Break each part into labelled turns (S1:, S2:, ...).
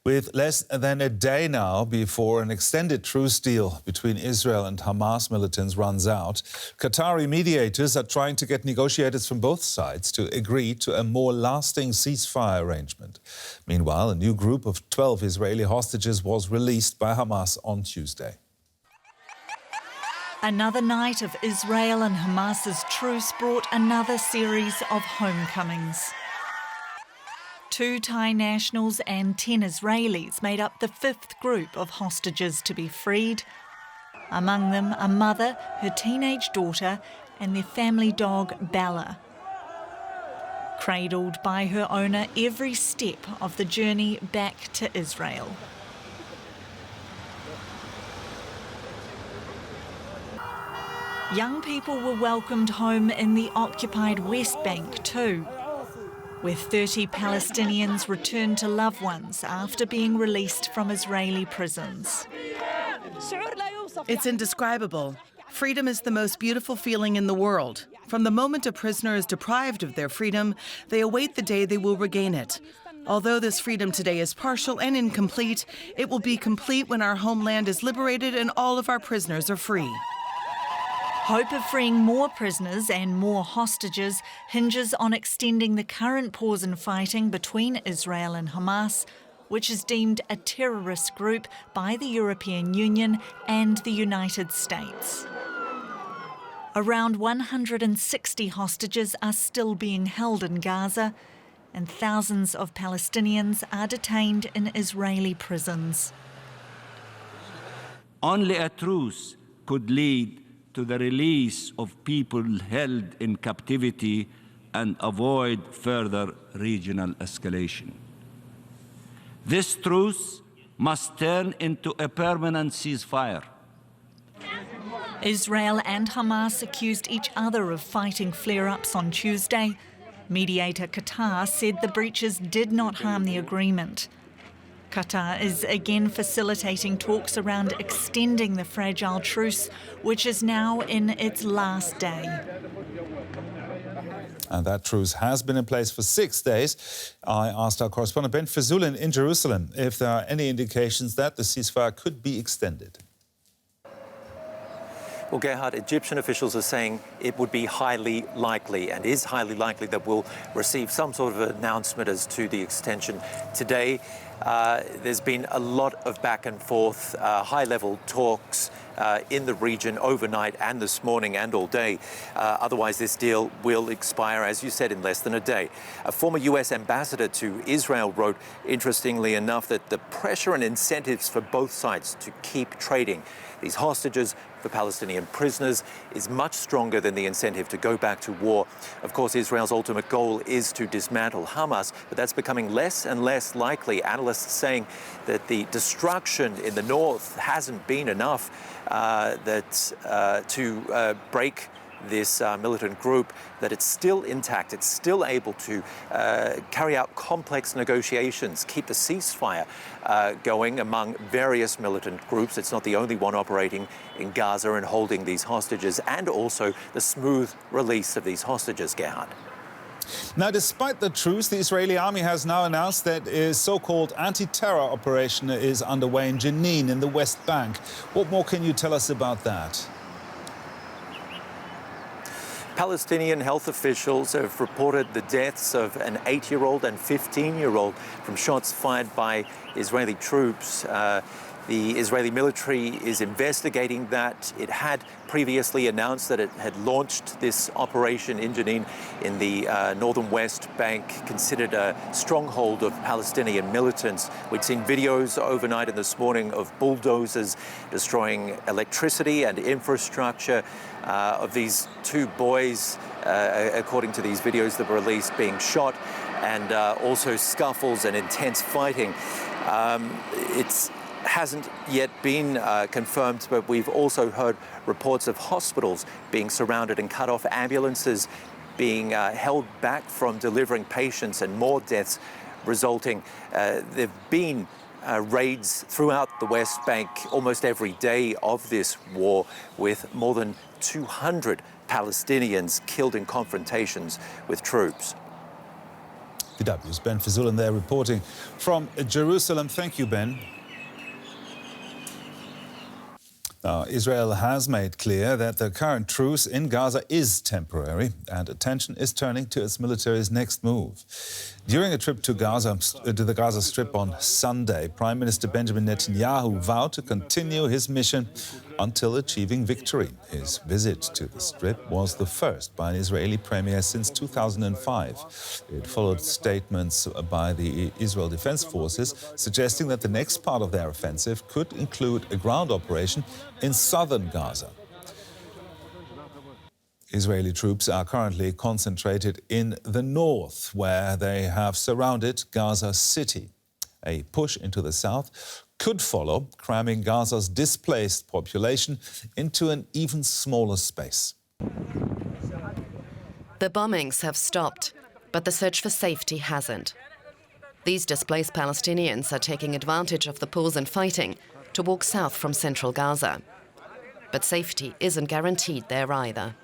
S1: With less than a day now before an extended truce deal between Israel and Hamas militants runs out, Qatari mediators are trying to get negotiators from both sides to agree to a more lasting ceasefire arrangement. Meanwhile, a new group of 12 Israeli hostages was released by Hamas on Tuesday.
S2: Another night of Israel and Hamas's truce brought another series of homecomings. 2 Thai nationals and 10 Israelis made up the 5th group of hostages to be freed. Among them, a mother, her teenage daughter, and their family dog, Bella. Cradled by her owner every step of the journey back to Israel. Young people were welcomed home in the occupied West Bank too, where 30 Palestinians returned to loved ones after being released from Israeli prisons.
S3: It's indescribable. Freedom is the most beautiful feeling in the world. From the moment a prisoner is deprived of their freedom, they await the day they will regain it. Although this freedom today is partial and incomplete, it will be complete when our homeland is liberated and all of our prisoners are free.
S2: Hope of freeing more prisoners and more hostages hinges on extending the current pause in fighting between Israel and Hamas, which is deemed a terrorist group by the European Union and the United States. Around 160 hostages are still being held in Gaza, and thousands of Palestinians are detained in Israeli prisons.
S4: Only a truce could lead to the release of people held in captivity and avoid further regional escalation. This truce must turn into a permanent ceasefire.
S2: Israel and Hamas accused each other of fighting flare-ups on Tuesday. Mediator Qatar said the breaches did not harm the agreement. Qatar is again facilitating talks around extending the fragile truce, which is now in its last day.
S1: And that truce has been in place for 6 days. I asked our correspondent Ben Fazulin in Jerusalem if there are any indications that the ceasefire could be extended.
S5: Well, Gerhard, Egyptian officials are saying it would be highly likely and is highly likely that we'll receive some sort of announcement as to the extension today. There's been a lot of back and forth, high-level talks in the region overnight and this morning and all day. Otherwise, this deal will expire, as you said, in less than a day. A former U.S. ambassador to Israel wrote, interestingly enough, that the pressure and incentives for both sides to keep trading these hostages for Palestinian prisoners is much stronger than the incentive to go back to war. Of course, Israel's ultimate goal is to dismantle Hamas, but that's becoming less and less likely. Analysts saying that the destruction in the north hasn't been enough to break this militant group, that it's still intact, it's still able to carry out complex negotiations, keep the ceasefire going among various militant groups. It's not the only one operating in Gaza and holding these hostages, and also the smooth release of these hostages, Gerhard.
S1: Now, despite the truce, the Israeli army has now announced that a so-called anti-terror operation is underway in Jenin in the West Bank. What more can you tell us about that?
S5: Palestinian health officials have reported the deaths of an 8-year-old and 15-year-old from shots fired by Israeli troops. The Israeli military is investigating that. It had previously announced that it had launched this operation in Jenin in the northern West Bank, considered a stronghold of Palestinian militants. We'd seen videos overnight and this morning of bulldozers destroying electricity and infrastructure, of these 2 boys, according to these videos that were released, being shot, and also scuffles and intense fighting. It hasn't yet been confirmed, but we've also heard reports of hospitals being surrounded and cut off, ambulances being held back from delivering patients, and more deaths resulting. There've been raids throughout the West Bank almost every day of this war, with more than 200 Palestinians killed in confrontations with troops.
S1: DW's Ben Fazulin there reporting from Jerusalem. Thank you, Ben. Now, Israel has made clear that the current truce in Gaza is temporary and attention is turning to its military's next move. During a trip to the Gaza Strip on Sunday, Prime Minister Benjamin Netanyahu vowed to continue his mission until achieving victory. His visit to the Strip was the first by an Israeli premier since 2005. It followed statements by the Israel Defense Forces suggesting that the next part of their offensive could include a ground operation in southern Gaza. Israeli troops are currently concentrated in the north, where they have surrounded Gaza City. A push into the south could follow, cramming Gaza's displaced population into an even smaller space.
S6: The bombings have stopped, but the search for safety hasn't. These displaced Palestinians are taking advantage of the pause in fighting to walk south from central Gaza. But safety isn't guaranteed there either.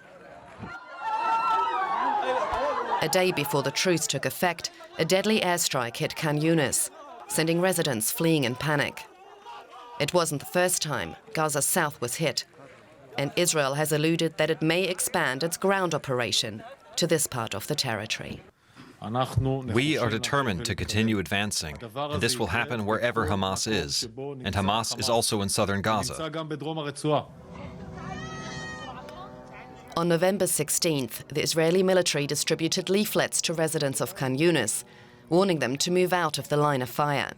S6: A day before the truce took effect, a deadly airstrike hit Khan Yunis, sending residents fleeing in panic. It wasn't the first time Gaza South was hit, and Israel has alluded that it may expand its ground operation to this part of the territory.
S7: We are determined to continue advancing, and this will happen wherever Hamas is. And Hamas is also in southern Gaza.
S6: On November 16th, the Israeli military distributed leaflets to residents of Khan Yunis, warning them to move out of the line of fire.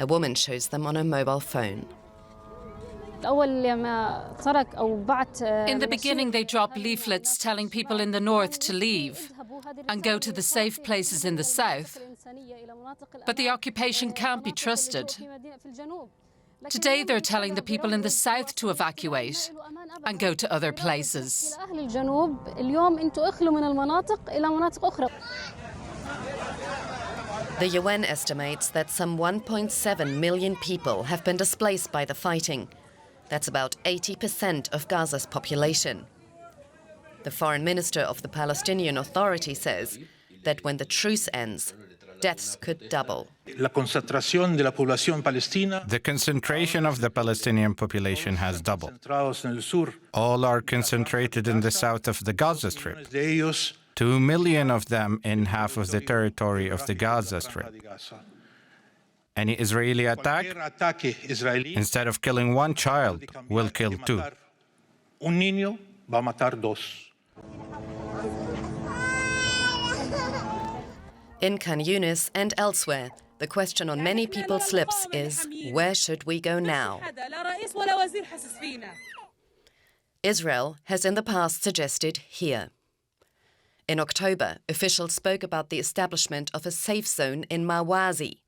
S6: A woman shows them on a mobile phone.
S8: In the beginning, they dropped leaflets telling people in the north to leave and go to the safe places in the south. But the occupation can't be trusted. Today, they're telling the people in the south to evacuate and go to other places.
S6: The UN estimates that some 1.7 million people have been displaced by the fighting. That's about 80% of Gaza's population. The foreign minister of the Palestinian Authority says that when the truce ends, deaths could double.
S9: The concentration of the Palestinian population has doubled. All are concentrated in the south of the Gaza Strip. 2 million of them in half of the territory of the Gaza Strip. Any Israeli attack, instead of killing one child, will kill two.
S6: In Khan Yunis and elsewhere, the question on many people's lips is, where should we go now? Israel has in the past suggested here. In October, officials spoke about the establishment of a safe zone in Mawazi,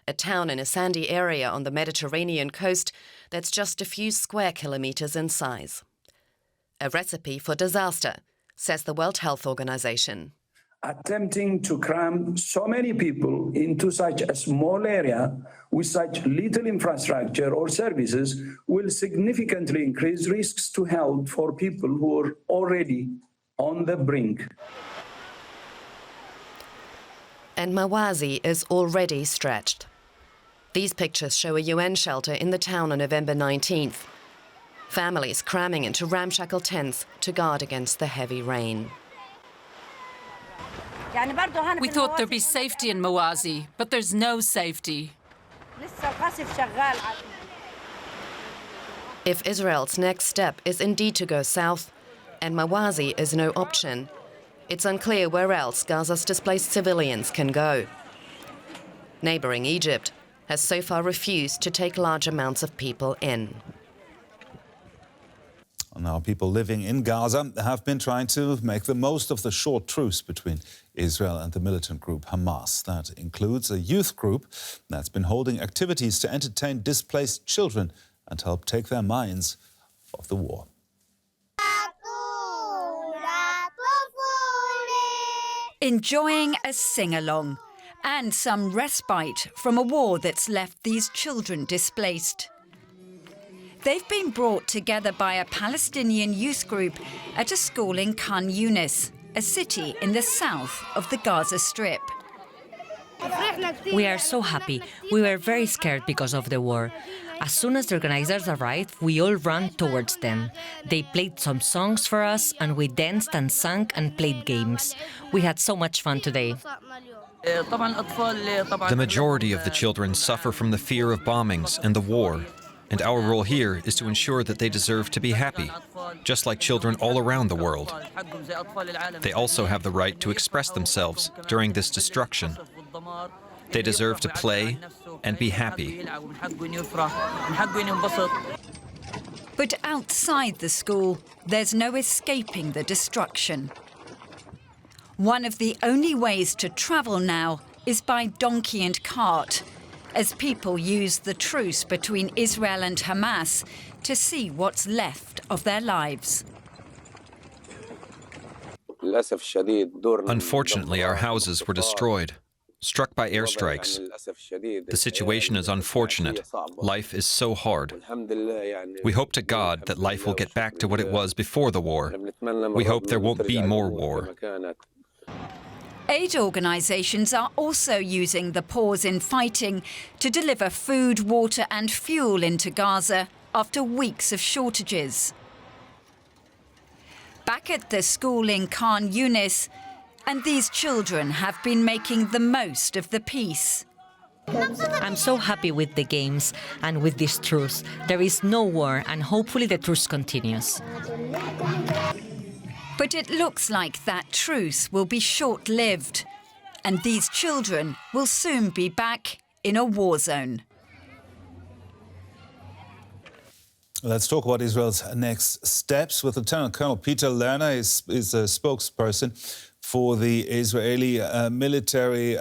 S6: a town in a sandy area on the Mediterranean coast that's just a few square kilometers in size. A recipe for disaster, says the World Health Organization.
S10: Attempting to cram so many people into such a small area with such little infrastructure or services will significantly increase risks to health for people who are already on the brink.
S6: And Mawazi is already stretched. These pictures show a UN shelter in the town on November 19th. Families cramming into ramshackle tents to guard against the heavy rain.
S8: We thought there'd be safety in Mawazi, but there's no safety.
S6: If Israel's next step is indeed to go south, and Mawazi is no option, it's unclear where else Gaza's displaced civilians can go. Neighboring Egypt has so far refused to take large amounts of people in.
S1: Now, people living in Gaza have been trying to make the most of the short truce between Israel and the militant group Hamas. That includes a youth group that's been holding activities to entertain displaced children and help take their minds off the war.
S11: Enjoying a sing-along and some respite from a war that's left these children displaced. They've been brought together by a Palestinian youth group at a school in Khan Yunis, a city in the south of the Gaza Strip.
S12: We are so happy. We were very scared because of the war. As soon as the organizers arrived, we all ran towards them. They played some songs for us, and we danced and sang and played games. We had so much fun today.
S7: The majority of the children suffer from the fear of bombings and the war, and our role here is to ensure that they deserve to be happy, just like children all around the world. They also have the right to express themselves during this destruction. They deserve to play and be happy.
S11: But outside the school, there's no escaping the destruction. One of the only ways to travel now is by donkey and cart, as people use the truce between Israel and Hamas to see what's left of their lives.
S7: Unfortunately, our houses were destroyed, struck by airstrikes. The situation is unfortunate. Life is so hard. We hope to God that life will get back to what it was before the war. We hope there won't be more war.
S11: Aid organisations are also using the pause in fighting to deliver food, water and fuel into Gaza after weeks of shortages. Back at the school in Khan Yunis, and these children have been making the most of the peace.
S12: I'm so happy with the games and with this truce. There is no war, and hopefully the truce continues.
S11: But it looks like that truce will be short-lived, and these children will soon be back in a war zone.
S1: Let's talk about Israel's next steps with Lieutenant Colonel Peter Lerner, is a spokesperson for the Israeli military.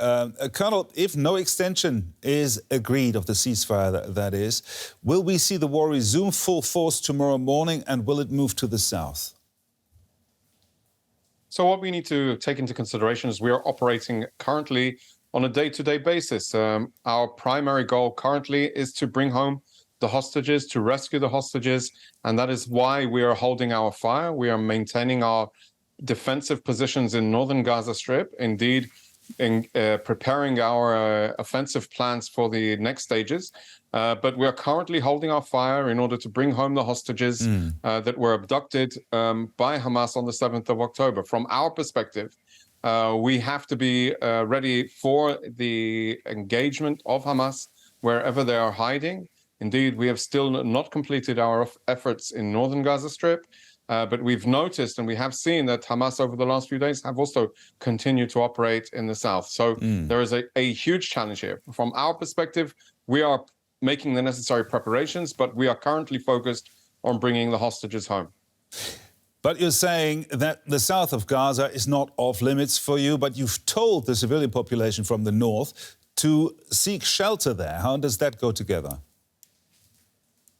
S1: Colonel, if no extension is agreed of the ceasefire, that is, will we see the war resume full force tomorrow morning, and will it move to the south?
S13: So what we need to take into consideration is we are operating currently on a day-to-day basis. Our primary goal currently is to bring home the hostages, to rescue the hostages, and that is why we are holding our fire. We are maintaining our defensive positions in northern Gaza Strip, indeed in preparing our offensive plans for the next stages. But we are currently holding our fire in order to bring home the hostages that were abducted by Hamas on the 7th of October. From our perspective, we have to be ready for the engagement of Hamas wherever they are hiding. Indeed, we have still not completed our efforts in northern Gaza Strip. But we've noticed and we have seen that Hamas over the last few days have also continued to operate in the south. So there is a huge challenge here. From our perspective, we are making the necessary preparations, but we are currently focused on bringing the hostages home.
S1: But you're saying that the south of Gaza is not off limits for you, but you've told the civilian population from the north to seek shelter there. How does that go together?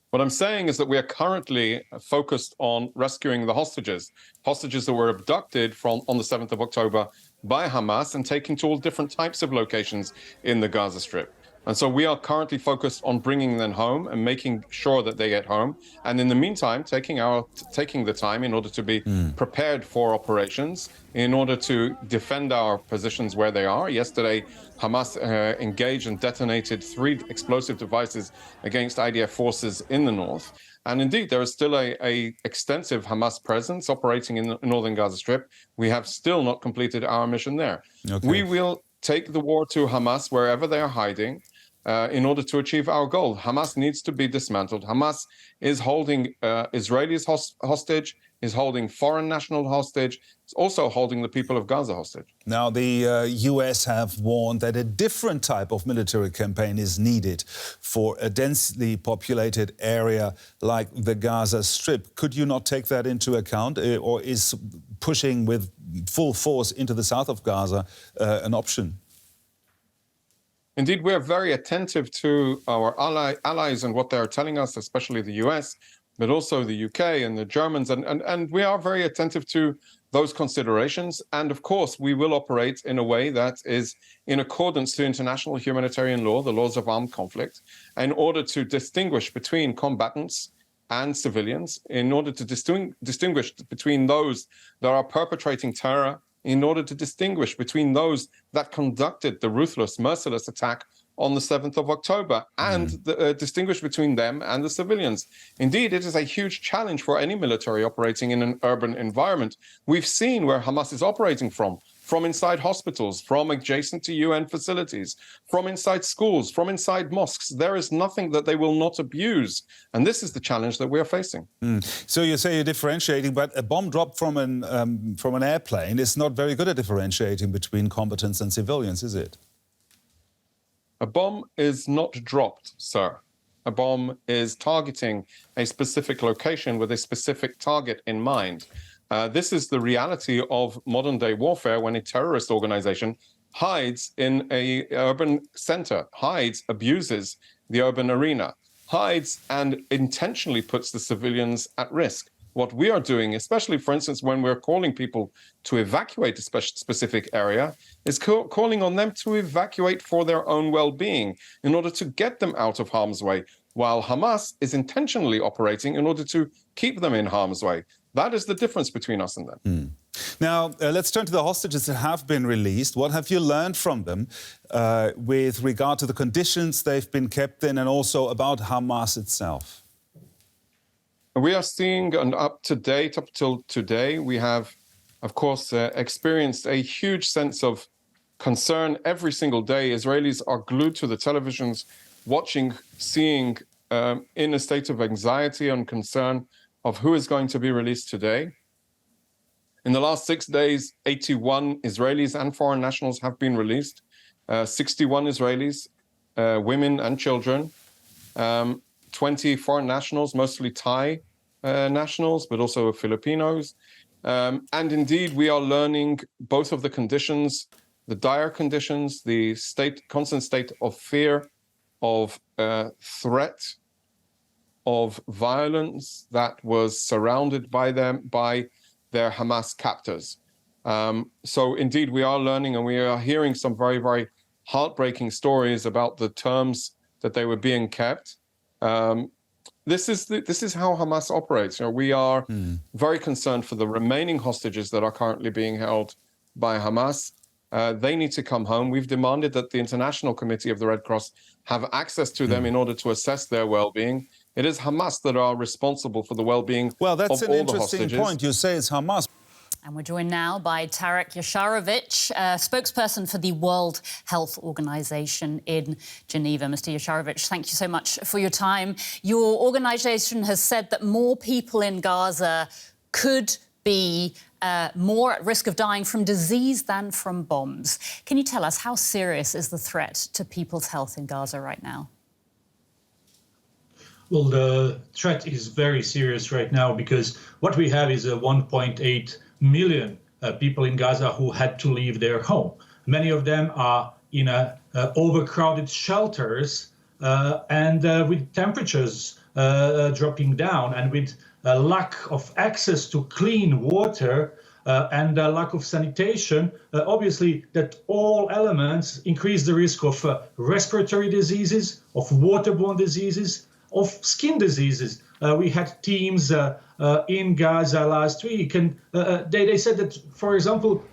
S13: What I'm saying is that we are currently focused on rescuing the hostages that were abducted on the 7th of October by Hamas and taken to all different types of locations in the Gaza Strip. And so we are currently focused on bringing them home and making sure that they get home. And in the meantime, taking the time in order to be prepared for operations, in order to defend our positions where they are. Yesterday, Hamas engaged and detonated 3 explosive devices against IDF forces in the north. And indeed, there is still a extensive Hamas presence operating in the northern Gaza Strip. We have still not completed our mission there. Okay. We will take the war to Hamas wherever they are hiding. In order to achieve our goal. Hamas needs to be dismantled. Hamas is holding Israelis hostage, is holding foreign nationals hostage, is also holding the people of Gaza hostage.
S1: Now, the US have warned that a different type of military campaign is needed for a densely populated area like the Gaza Strip. Could you not take that into account, or is pushing with full force into the south of Gaza an option?
S13: Indeed, we are very attentive to our allies and what they are telling us, especially the US, but also the UK and the Germans. And we are very attentive to those considerations. And of course, we will operate in a way that is in accordance to international humanitarian law, the laws of armed conflict, in order to distinguish between combatants and civilians, in order to distinguish between those that are perpetrating terror in order to distinguish between those that conducted the ruthless, merciless attack on the 7th of October and distinguish between them and the civilians. Indeed, it is a huge challenge for any military operating in an urban environment. We've seen where Hamas is operating from inside hospitals, from adjacent to UN facilities, from inside schools, from inside mosques. There is nothing that they will not abuse. And this is the challenge that we are facing.
S1: So you say you're differentiating, but a bomb dropped from an airplane is not very good at differentiating between combatants and civilians, is it?
S13: A bomb is not dropped, sir. A bomb is targeting a specific location with a specific target in mind. This is the reality of modern-day warfare when a terrorist organization hides in an urban center, abuses the urban arena, hides and intentionally puts the civilians at risk. What we are doing, especially, for instance, when we're calling people to evacuate a specific area, is calling on them to evacuate for their own well-being in order to get them out of harm's way, while Hamas is intentionally operating in order to keep them in harm's way. That is the difference between us and them.
S1: Now, let's turn to the hostages that have been released. What have you learned from them with regard to the conditions they've been kept in and also about Hamas itself?
S13: We are seeing, and up till today, we have, of course, experienced a huge sense of concern every single day. Israelis are glued to the televisions, watching, seeing, in a state of anxiety and concern of who is going to be released today. In the last 6 days, 81 Israelis and foreign nationals have been released. 61 Israelis, women and children. 20 foreign nationals, mostly Thai nationals, but also Filipinos. And indeed, we are learning both of the conditions, the dire conditions, the constant state of fear, of threat, of violence that was surrounded by their Hamas captors. So indeed, we are learning, and we are hearing some very, very heartbreaking stories about the terms that they were being kept. This is how Hamas operates. You know, we are very concerned for the remaining hostages that are currently being held by Hamas. They need to come home. We've demanded that the International Committee of the Red Cross have access to them in order to assess their well-being. It is Hamas that are responsible for the well-being of all the hostages.
S1: Well, that's an interesting point. You say it's Hamas.
S14: And we're joined now by Tarek Yasharovich, spokesperson for the World Health Organization in Geneva. Mr. Yasharovich, thank you so much for your time. Your organization has said that more people in Gaza could be more at risk of dying from disease than from bombs. Can you tell us how serious is the threat to people's health in Gaza right now?
S15: Well, the threat is very serious right now because what we have is 1.8 million people in Gaza who had to leave their home. Many of them are in overcrowded shelters and with temperatures dropping down and with a lack of access to clean water and a lack of sanitation. Obviously, that all elements increase the risk of respiratory diseases, of waterborne diseases, of skin diseases. We had teams in Gaza last week, and they said that, for example,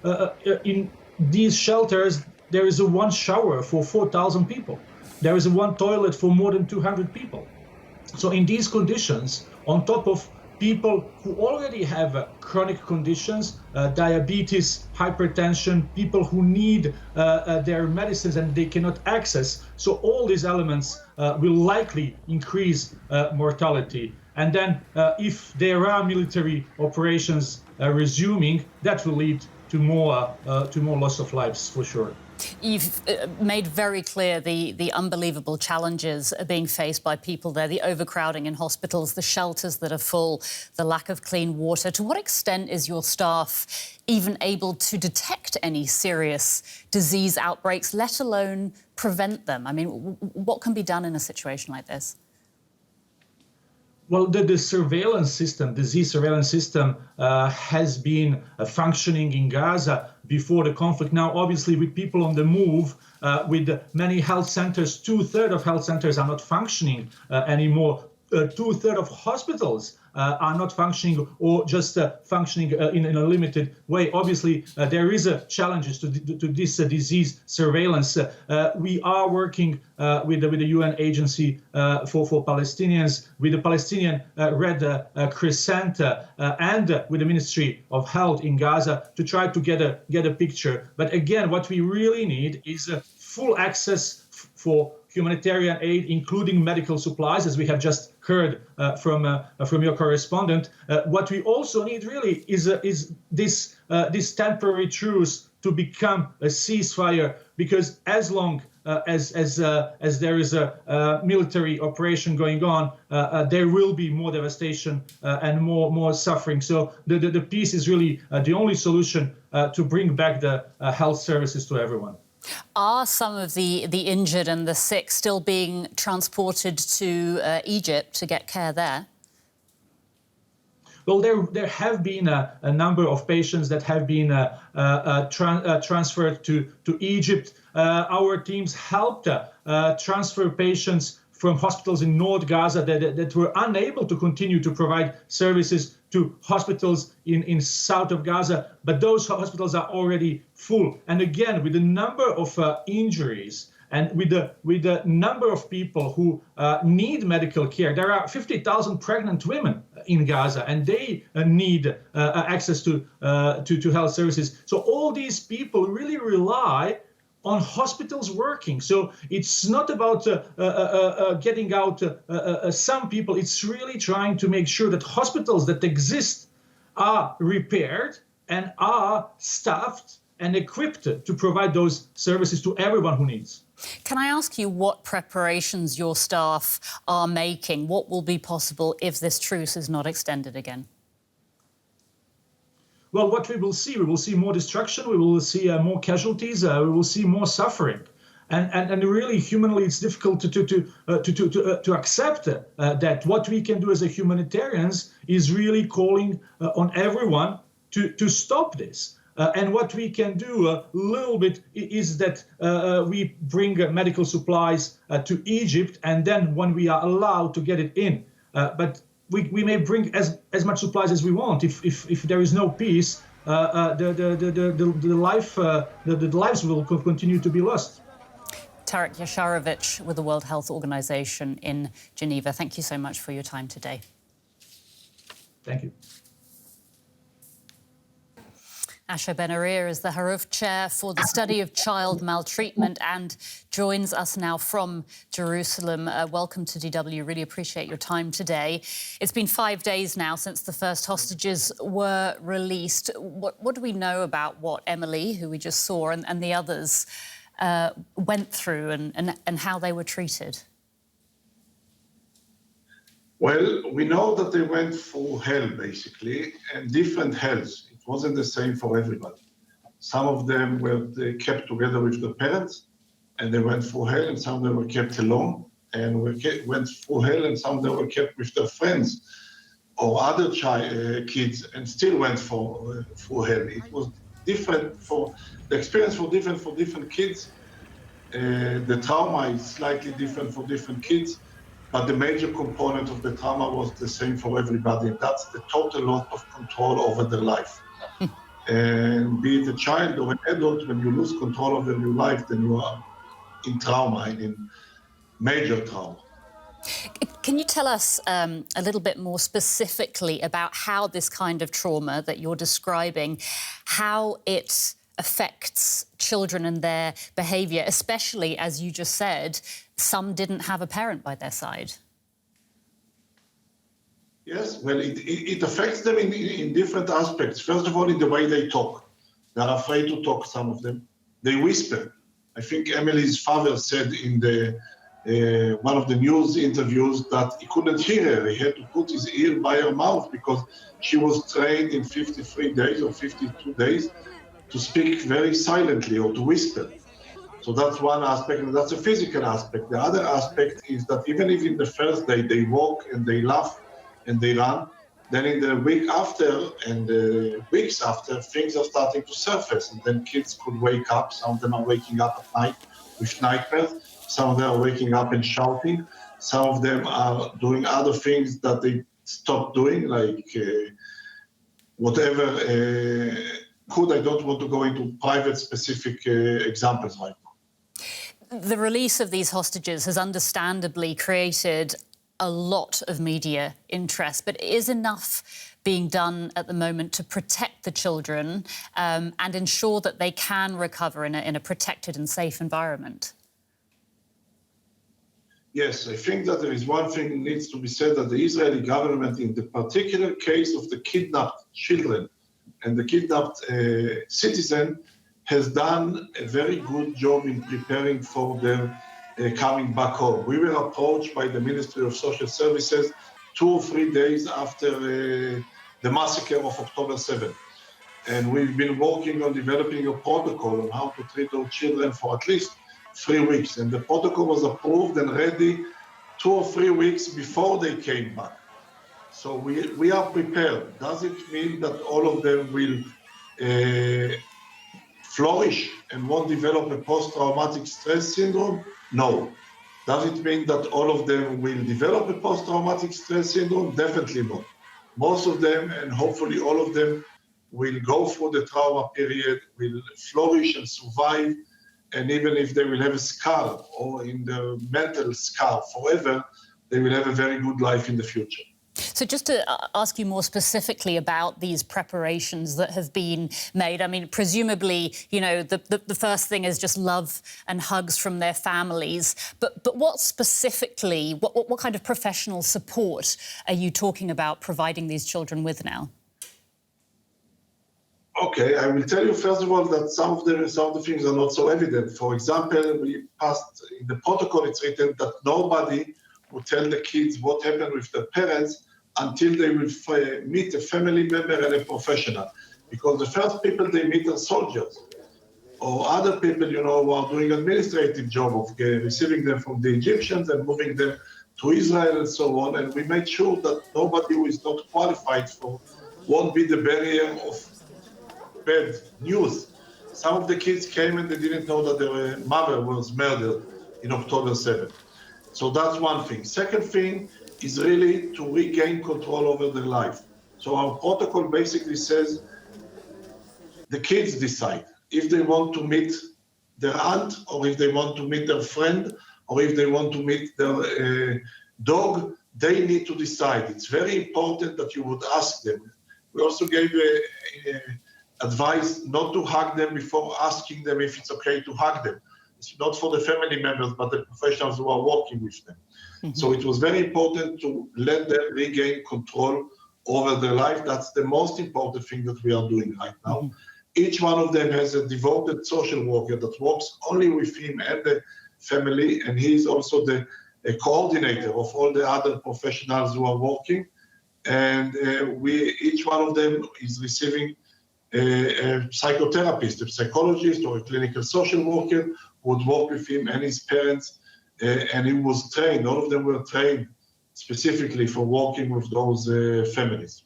S15: in these shelters, there is one shower for 4,000 people. There is one toilet for more than 200 people. So in these conditions, on top of people who already have chronic conditions, diabetes, hypertension, people who need their medicines and they cannot access. So all these elements will likely increase mortality. And then if there are military operations resuming, that will lead to more loss of lives for sure.
S14: You've made very clear the unbelievable challenges being faced by people there, the overcrowding in hospitals, the shelters that are full, the lack of clean water. To what extent is your staff even able to detect any serious disease outbreaks, let alone prevent them? I mean, what can be done in a situation like this?
S15: Well, the surveillance system, disease surveillance system, has been functioning in Gaza before the conflict. Now, obviously, with people on the move, with many health centers, 2/3 of health centers are not functioning anymore. 2/3 of hospitals are not functioning or just functioning in a limited way. Obviously, there is challenges to this disease surveillance. We are working with the UN agency for Palestinians, with the Palestinian Red Crescent, and with the Ministry of Health in Gaza to try to get a picture. But again, what we really need is full access for humanitarian aid, including medical supplies, as we have just heard from your correspondent. What we also need really is this temporary truce to become a ceasefire, because as long as there is a military operation going on, there will be more devastation and more suffering. So the peace is really the only solution to bring back the health services to everyone.
S14: Are some of the injured and the sick still being transported to Egypt to get care there?
S15: Well, there have been a number of patients that have been transferred to Egypt. Our teams helped transfer patients from hospitals in North Gaza that were unable to continue to provide services to hospitals in south of Gaza, but those hospitals are already full. And again, with the number of injuries and with the number of people who need medical care, there are 50,000 pregnant women in Gaza, and they need access to health services. So all these people really rely on hospitals working. So it's not about getting out some people. It's really trying to make sure that hospitals that exist are repaired and are staffed and equipped to provide those services to everyone who needs.
S14: Can I ask you what preparations your staff are making? What will be possible if this truce is not extended again?
S15: Well, what we will see more destruction, we will see more casualties, we will see more suffering. And really, humanly, it's difficult to accept that. What we can do as a humanitarians is really calling on everyone to stop this. And what we can do a little bit is that we bring medical supplies to Egypt, and then when we are allowed to get it in. But we may bring as much supplies as we want. If there is no peace, the lives will continue to be lost.
S14: Tarek Yasharovich with the World Health Organization in Geneva. Thank you so much for your time today.
S15: Thank you.
S14: Asha Ben-Arir is the Haruf Chair for the Study of Child Maltreatment and joins us now from Jerusalem. Welcome to DW. Really appreciate your time today. It's been 5 days now since the first hostages were released. What do we know about what Emily, who we just saw, and the others went through and how they were treated?
S16: Well, we know that they went through hell, basically, and different hells. It wasn't the same for everybody. Some of them were kept together with the parents, and they went through hell, and some of them were kept alone, and went through hell, and some of them were kept with their friends or other kids, and still went through hell. It was different the experience was different for different kids. The trauma is slightly different for different kids. But the major component of the trauma was the same for everybody. That's the total loss of control over their life. And be it a child or an adult, when you lose control over your life, then you are in trauma, and in major trauma.
S14: Can you tell us a little bit more specifically about how this kind of trauma that you're describing, how it affects children and their behaviour, especially, as you just said, some didn't have a parent by their side?
S16: Yes, well, it affects them in different aspects. First of all, in the way they talk. They're afraid to talk, some of them. They whisper. I think Emily's father said in one of the news interviews that he couldn't hear her. He had to put his ear by her mouth because she was trained in 53 days or 52 days to speak very silently or to whisper. So that's one aspect, and that's a physical aspect. The other aspect is that even if in the first day they walk and they laugh and they run, then in the week after and the weeks after, things are starting to surface, and then kids could wake up. Some of them are waking up at night with nightmares. Some of them are waking up and shouting. Some of them are doing other things that they stop doing, like whatever could. I don't want to go into private specific examples right now.
S14: The release of these hostages has understandably created a lot of media interest, but is enough being done at the moment to protect the children and ensure that they can recover in a protected and safe environment?
S16: Yes, I think that there is one thing that needs to be said, that the Israeli government, in the particular case of the kidnapped children and the kidnapped citizen, has done a very good job in preparing for their coming back home. We were approached by the Ministry of Social Services 2 or 3 days after the massacre of October 7th. And we've been working on developing a protocol on how to treat those children for at least 3 weeks. And the protocol was approved and ready 2 or 3 weeks before they came back. So we are prepared. Does it mean that all of them will flourish and won't develop a post-traumatic stress syndrome? No. Does it mean that all of them will develop a post-traumatic stress syndrome? Definitely not. Most of them, and hopefully all of them, will go through the trauma period, will flourish and survive, and even if they will have a scar or in the mental scar forever, they will have a very good life in the future.
S14: So just to ask you more specifically about these preparations that have been made, I mean, presumably, you know, the first thing is just love and hugs from their families. But what specifically, what kind of professional support are you talking about providing these children with now?
S16: Okay, I will tell you first of all that some of the things are not so evident. For example, we passed in the protocol, it's written that nobody will tell the kids what happened with the parents until they will meet a family member and a professional. Because the first people they meet are soldiers or other people, you know, who are doing administrative job of receiving them from the Egyptians and moving them to Israel and so on. And we made sure that nobody who is not qualified for won't be the barrier of bad news. Some of the kids came and they didn't know that their mother was murdered in October 7th. So that's one thing. Second thing is really to regain control over their life. So our protocol basically says the kids decide if they want to meet their aunt or if they want to meet their friend or if they want to meet their dog, they need to decide. It's very important that you would ask them. We also gave advice not to hug them before asking them if it's okay to hug them. It's not for the family members, but the professionals who are working with them. Mm-hmm. So it was very important to let them regain control over their life. That's the most important thing that we are doing right now. Mm-hmm. Each one of them has a devoted social worker that works only with him and the family, and he is also the coordinator of all the other professionals who are working. And each one of them is receiving a psychotherapist, a psychologist, or a clinical social worker who would work with him and his parents. And he was trained, all of them were trained specifically for working with those families.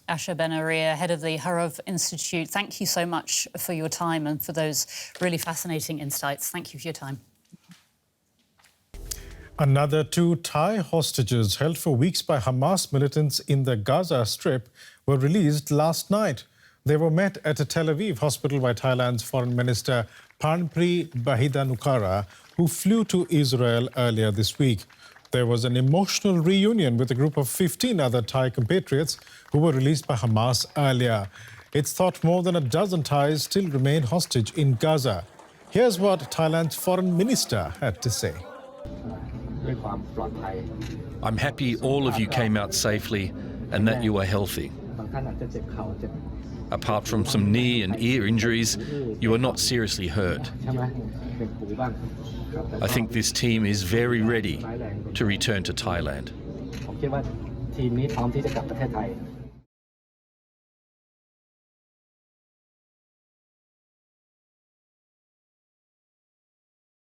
S14: Asher Ben-Aria, head of the Harov Institute, thank you so much for your time and for those really fascinating insights. Thank you for your time.
S17: Another 2 Thai hostages held for weeks by Hamas militants in the Gaza Strip were released last night. They were met at a Tel Aviv hospital by Thailand's Foreign Minister Parnpree Bahiddha-Nukara, who flew to Israel earlier this week. There was an emotional reunion with a group of 15 other Thai compatriots who were released by Hamas earlier. It's thought more than a dozen Thais still remain hostage in Gaza. Here's what Thailand's foreign minister had to say.
S18: I'm happy all of you came out safely and that you are healthy. Apart from some knee and ear injuries, you are not seriously hurt. I think this team is very ready to return to Thailand.